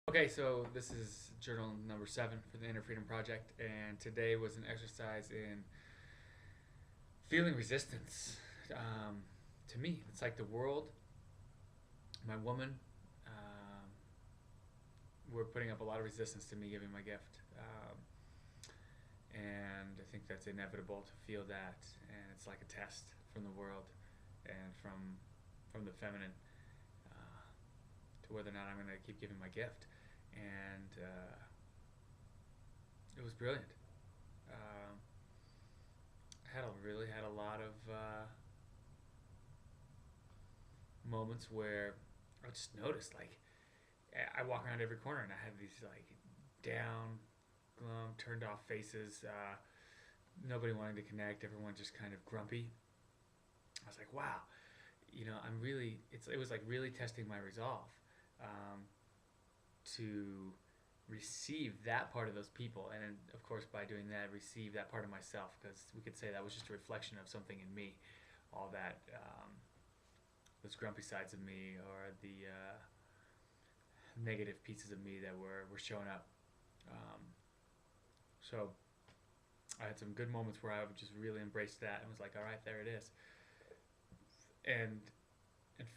Okay, so this is journal number 7 for the Inner Freedom Project, and today was an exercise in feeling resistance. To me, it's like the world, my woman, um, were putting up a lot of resistance to me giving my gift. And I think that's inevitable to feel that, and it's like a test from the world and from the feminine to whether or not I'm going to keep giving my gift. And it was brilliant. Um, really had a lot of moments where I just noticed like I walk around every corner and I have these like down, glum, turned off faces. Nobody wanting to connect. Everyone just kind of grumpy. I was like, wow, I'm really. It was like really testing my resolve um, to receive that part of those people, and then, of course, by doing that, receive that part of myself, because we could say that was just a reflection of something in me, all that those grumpy sides of me or the negative pieces of me that were showing up. Um, so I had some good moments where I would just really embrace that and was like, all right, there it is, and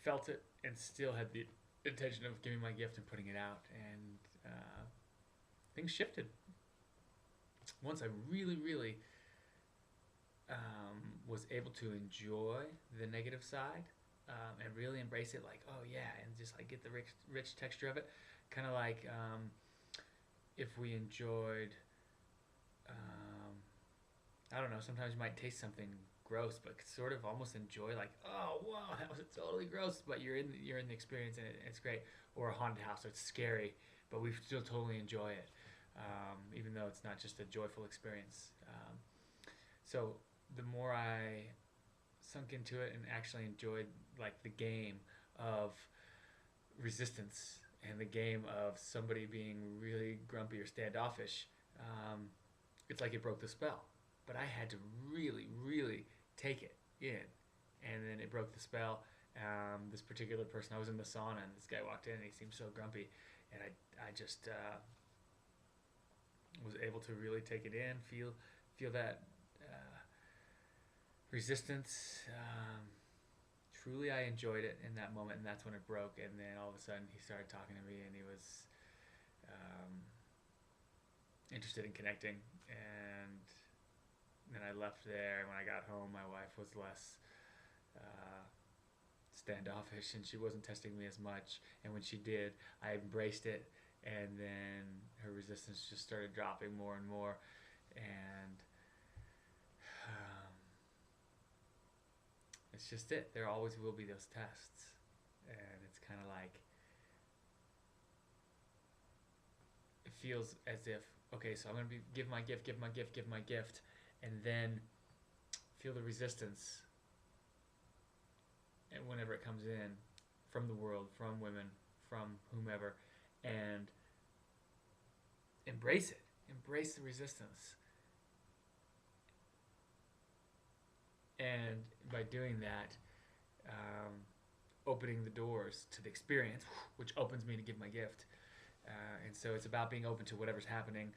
felt it, and still had the intention of giving my gift and putting it out, and things shifted once I really was able to enjoy the negative side and really embrace it, like, oh yeah, and just like get the rich texture of it, kind of like if we enjoyed, um, I don't know, sometimes you might taste something gross, but sort of almost enjoy, like, oh wow, that was totally gross, but you're in the experience, and it's great. Or a haunted house, so it's scary, but we still totally enjoy it, even though it's not just a joyful experience. So the more I sunk into it and actually enjoyed like the game of resistance and the game of somebody being really grumpy or standoffish, um, it's like it broke the spell. But I had to really take it in, and then it broke the spell. This particular person, I was in the sauna, and this guy walked in, and he seemed so grumpy, and I just was able to really take it in, feel that resistance. Truly, I enjoyed it in that moment, and that's when it broke. And then all of a sudden, he started talking to me, and he was um, interested in connecting. And then I left there. When I got home, my wife was less uh, standoffish, and she wasn't testing me as much. And when she did, I embraced it, and then her resistance just started dropping more and more. And it's just it. There always will be those tests, and it's kind of like it feels as if, okay, so I'm gonna give my gift, give my gift, and then feel the resistance, and whenever it comes in from the world, from women, from whomever, and embrace it, embrace the resistance, and by doing that, um, opening the doors to the experience, which opens me to give my gift. And so it's about being open to whatever's happening,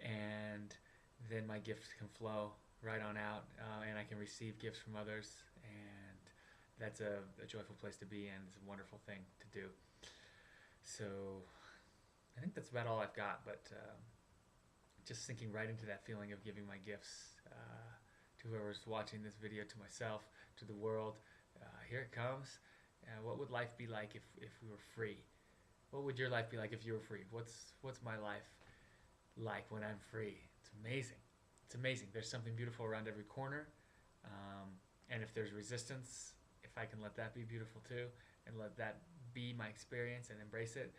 and then my gift can flow right on out, and I can receive gifts from others, and that's a joyful place to be, and it's a wonderful thing to do. So I think that's about all I've got, but just sinking right into that feeling of giving my gifts to whoever's watching this video, to myself, to the world. Here it comes. What would life be like if we were free? What would your life be like if you were free? What's my life like when I'm free? It's amazing. It's amazing. There's something beautiful around every corner, um, and if there's resistance, if I can let that be beautiful too, and let that be my experience and embrace it,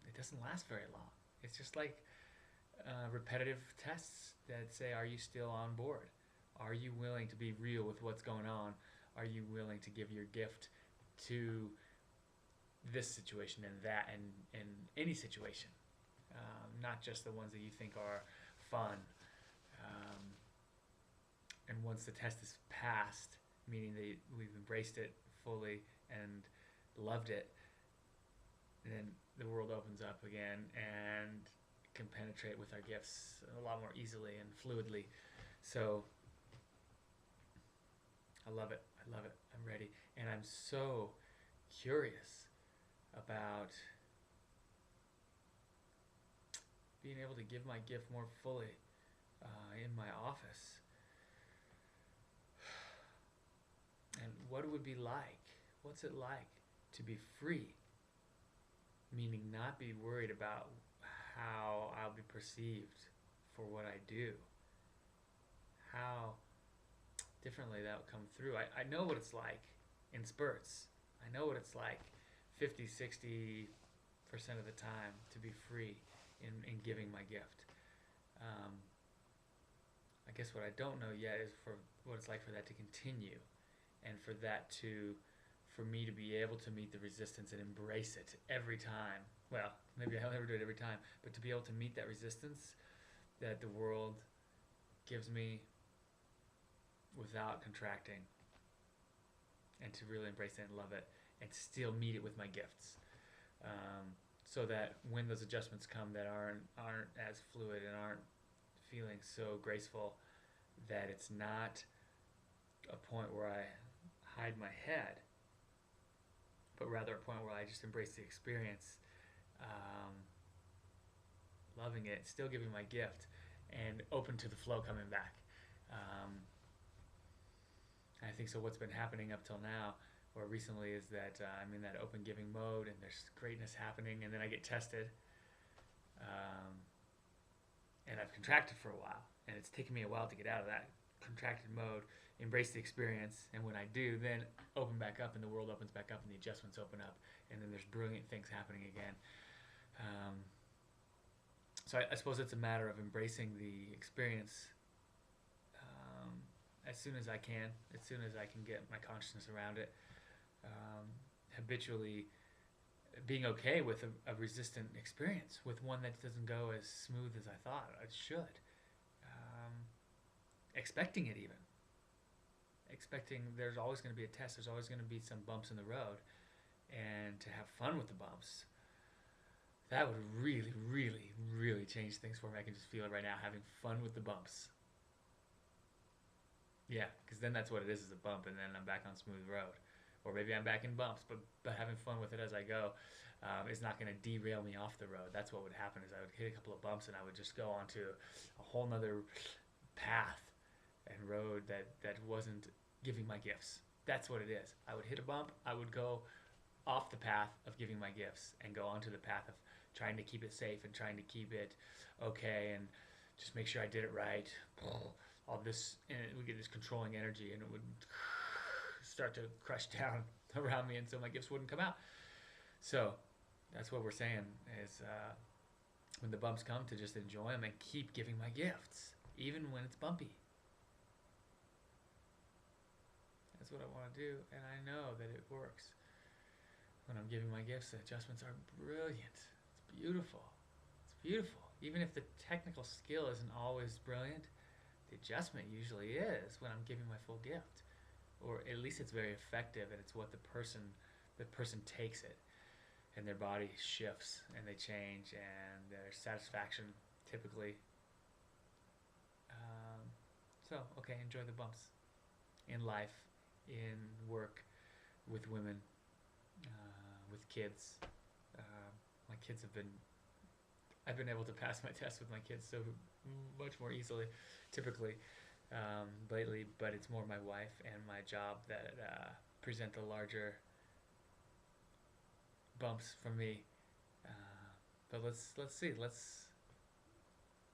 it doesn't last very long. It's just like repetitive tests that say, are you still on board? Are you willing to be real with what's going on? Are you willing to give your gift to this situation and that, and any situation, not just the ones that you think are fun? Um, and once the test is passed, meaning that we've embraced it fully and loved it, and then the world opens up again and can penetrate with our gifts a lot more easily and fluidly. So I love it. I love it. I'm ready. And I'm so curious about being able to give my gift more fully in my office. And what it would be like. What's it like to be free? Meaning not be worried about how I'll be perceived for what I do. How differently that would come through. I know what it's like in spurts. I know what it's like 50, 60% of the time to be free in giving my gift. I guess what I don't know yet is for what it's like for that to continue, and for that for me to be able to meet the resistance and embrace it every time. Well, maybe I'll never do it every time, but to be able to meet that resistance that the world gives me without contracting, and to really embrace it and love it, and still meet it with my gifts, so that when those adjustments come that aren't as fluid and aren't feeling so graceful, that it's not a point where I hide my head, but rather a point where I just embrace the experience, loving it, still giving my gift, and open to the flow coming back. I think so. What's been happening up till now, or recently, is that I'm in that open giving mode, and there's greatness happening, and then I get tested, and I've contracted for a while, and it's taken me a while to get out of that contracted mode, embrace the experience, and when I do, then open back up, and the world opens back up, and the adjustments open up, and then there's brilliant things happening again. So I suppose it's a matter of embracing the experience as soon as I can, as soon as I can get my consciousness around it, habitually being okay with a resistant experience, with one that doesn't go as smooth as I thought it should, expecting it even. Expecting there's always going to be a test, there's always going to be some bumps in the road, and to have fun with the bumps. That would really, really, really change things for me. I can just feel it right now, having fun with the bumps. Yeah, because then that's what it is a bump, and then I'm back on smooth road. Or maybe I'm back in bumps, but having fun with it as I go is not going to derail me off the road. That's what would happen, is I would hit a couple of bumps, and I would just go onto a whole nother path and road that wasn't giving my gifts. That's what it is. I would hit a bump, I would go off the path of giving my gifts and go onto the path of trying to keep it safe and trying to keep it okay and just make sure I did it right. All this, and we get this controlling energy, and it would start to crush down around me, and so my gifts wouldn't come out. So that's what we're saying is when the bumps come, to just enjoy them and keep giving my gifts, even when it's bumpy. That's what I want to do, and I know that it works. When I'm giving my gifts, the adjustments are brilliant. It's beautiful. It's beautiful. Even if the technical skill isn't always brilliant, the adjustment usually is when I'm giving my full gift. Or at least it's very effective, and it's what the person takes it, and their body shifts, and they change, and their satisfaction typically. Okay, enjoy the bumps in life, in work, with women, with kids. My kids I've been able to pass my tests with my kids so much more easily, typically, lately, but it's more my wife and my job that present the larger bumps for me. But let's see.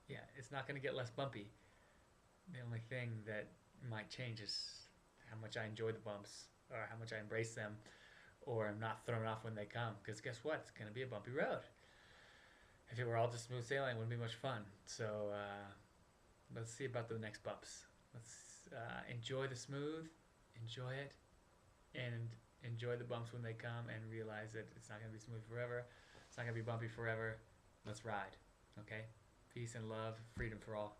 Yeah, it's not going to get less bumpy. The only thing that might change is how much I enjoy the bumps, or how much I embrace them, or I'm not thrown off when they come. Because guess what? It's going to be a bumpy road. If it were all just smooth sailing, it wouldn't be much fun. So let's see about the next bumps. Let's enjoy the smooth, enjoy it, and enjoy the bumps when they come, and realize that it's not going to be smooth forever. It's not going to be bumpy forever. Let's ride. Okay? Peace and love, freedom for all.